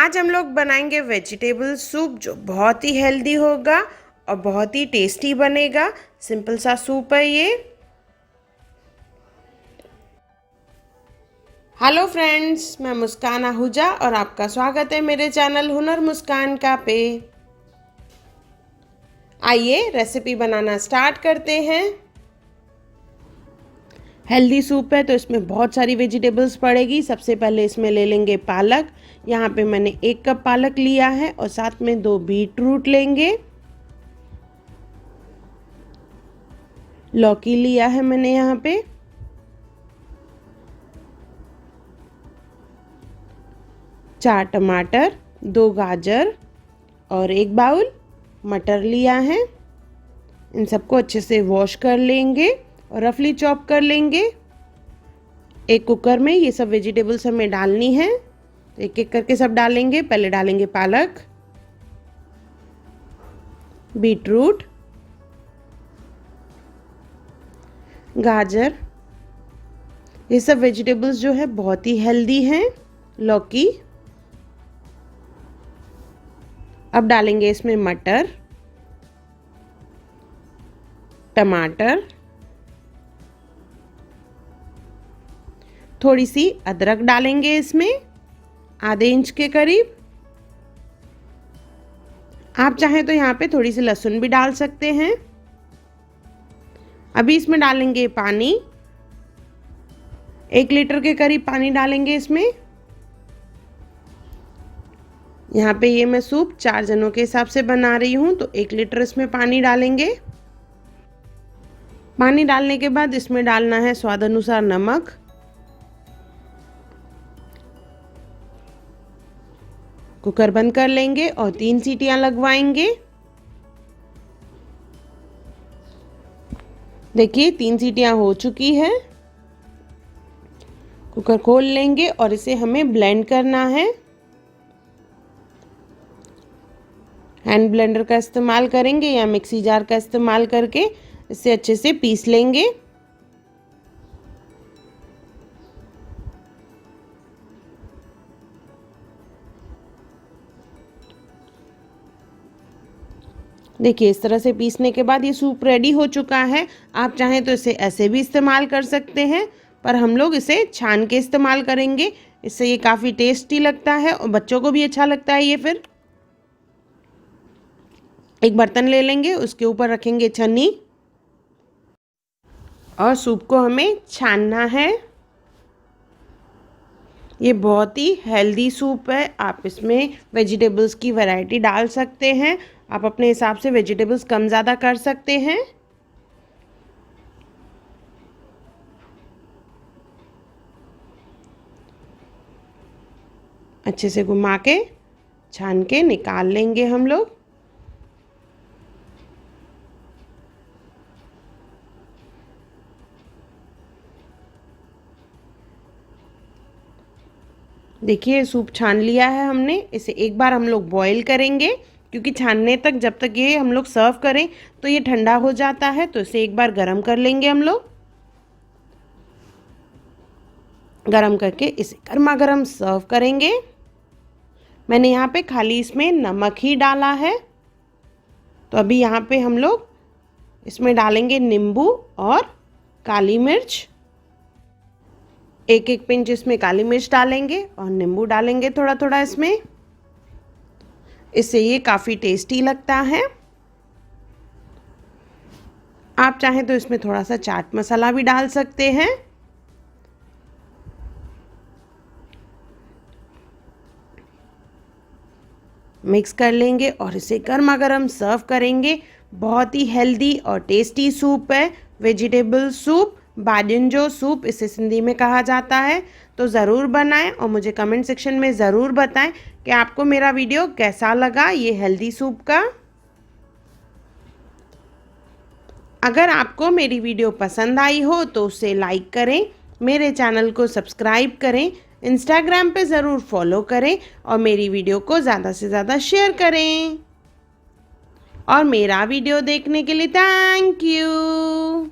आज हम लोग बनाएंगे वेजिटेबल सूप जो बहुत ही हेल्दी होगा और बहुत ही टेस्टी बनेगा। सिंपल सा सूप है ये। हेलो फ्रेंड्स, मैं मुस्कान आहूजा और आपका स्वागत है मेरे चैनल हुनर मुस्कान का पे। आइए रेसिपी बनाना स्टार्ट करते हैं। हेल्दी सूप है तो इसमें बहुत सारी वेजिटेबल्स पड़ेगी। सबसे पहले इसमें ले लेंगे पालक। यहाँ पे मैंने 1 कप पालक लिया है और साथ में 2 बीट रूट लेंगे। लौकी लिया है मैंने यहाँ पे। चार टमाटर, 2 गाजर और 1 बाउल मटर लिया है। इन सबको अच्छे से वॉश कर लेंगे और रफली चॉप कर लेंगे। एक कुकर में ये सब वेजिटेबल्स हमें डालनी है, तो एक एक करके सब डालेंगे। पहले डालेंगे पालक, बीट रूट, गाजर। ये सब वेजिटेबल्स जो है बहुत ही हेल्दी हैं। लौकी। अब डालेंगे इसमें मटर, टमाटर, थोड़ी सी अदरक डालेंगे इसमें, आधे इंच के करीब। आप चाहें तो यहाँ पे थोड़ी सी लहसुन भी डाल सकते हैं। अभी इसमें डालेंगे पानी। 1 लीटर के करीब पानी डालेंगे इसमें। यहाँ पे ये मैं सूप 4 जनों के हिसाब से बना रही हूँ, तो 1 लीटर इसमें पानी डालेंगे। पानी डालने के बाद इसमें डालना है स्वाद अनुसार नमक। कुकर बंद कर लेंगे और 3 सीटियां लगवाएंगे। देखिए 3 सीटियां हो चुकी है। कुकर खोल लेंगे और इसे हमें ब्लेंड करना है। हैंड ब्लेंडर का इस्तेमाल करेंगे या मिक्सी जार का इस्तेमाल करके इसे अच्छे से पीस लेंगे। देखिए इस तरह से पीसने के बाद ये सूप रेडी हो चुका है। आप चाहें तो इसे ऐसे भी इस्तेमाल कर सकते हैं, पर हम लोग इसे छान के इस्तेमाल करेंगे। इससे ये काफ़ी टेस्टी लगता है और बच्चों को भी अच्छा लगता है। ये फिर एक बर्तन ले लेंगे, उसके ऊपर रखेंगे छन्नी और सूप को हमें छानना है। ये बहुत ही हेल्दी सूप है। आप इसमें वेजिटेबल्स की वैरायटी डाल सकते हैं। आप अपने हिसाब से वेजिटेबल्स कम ज़्यादा कर सकते हैं। अच्छे से घुमा के छान के निकाल लेंगे हम लोग। देखिए सूप छान लिया है हमने। इसे एक बार हम लोग बॉईल करेंगे, क्योंकि छानने तक जब तक ये हम लोग सर्व करें तो ये ठंडा हो जाता है, तो इसे एक बार गरम कर लेंगे हम लोग। गरम करके इसे गर्मा गर्म सर्व करेंगे। मैंने यहाँ पे खाली इसमें नमक ही डाला है। तो अभी यहाँ पे हम लोग इसमें डालेंगे नींबू और काली मिर्च। 1-1 पिंच इसमें काली मिर्च डालेंगे और नींबू डालेंगे थोड़ा थोड़ा इसमें। इससे ये काफ़ी टेस्टी लगता है। आप चाहें तो इसमें थोड़ा सा चाट मसाला भी डाल सकते हैं। मिक्स कर लेंगे और इसे गर्मा गर्म सर्व करेंगे। बहुत ही हेल्दी और टेस्टी सूप है, वेजिटेबल सूप, बाजिंजो सूप इसे सिंधी में कहा जाता है। तो ज़रूर बनाएं और मुझे कमेंट सेक्शन में ज़रूर बताएं कि आपको मेरा वीडियो कैसा लगा ये हेल्दी सूप का। अगर आपको मेरी वीडियो पसंद आई हो तो उसे लाइक करें, मेरे चैनल को सब्सक्राइब करें, इंस्टाग्राम पे ज़रूर फॉलो करें और मेरी वीडियो को ज़्यादा से ज़्यादा शेयर करें। और मेरा वीडियो देखने के लिए थैंक यू।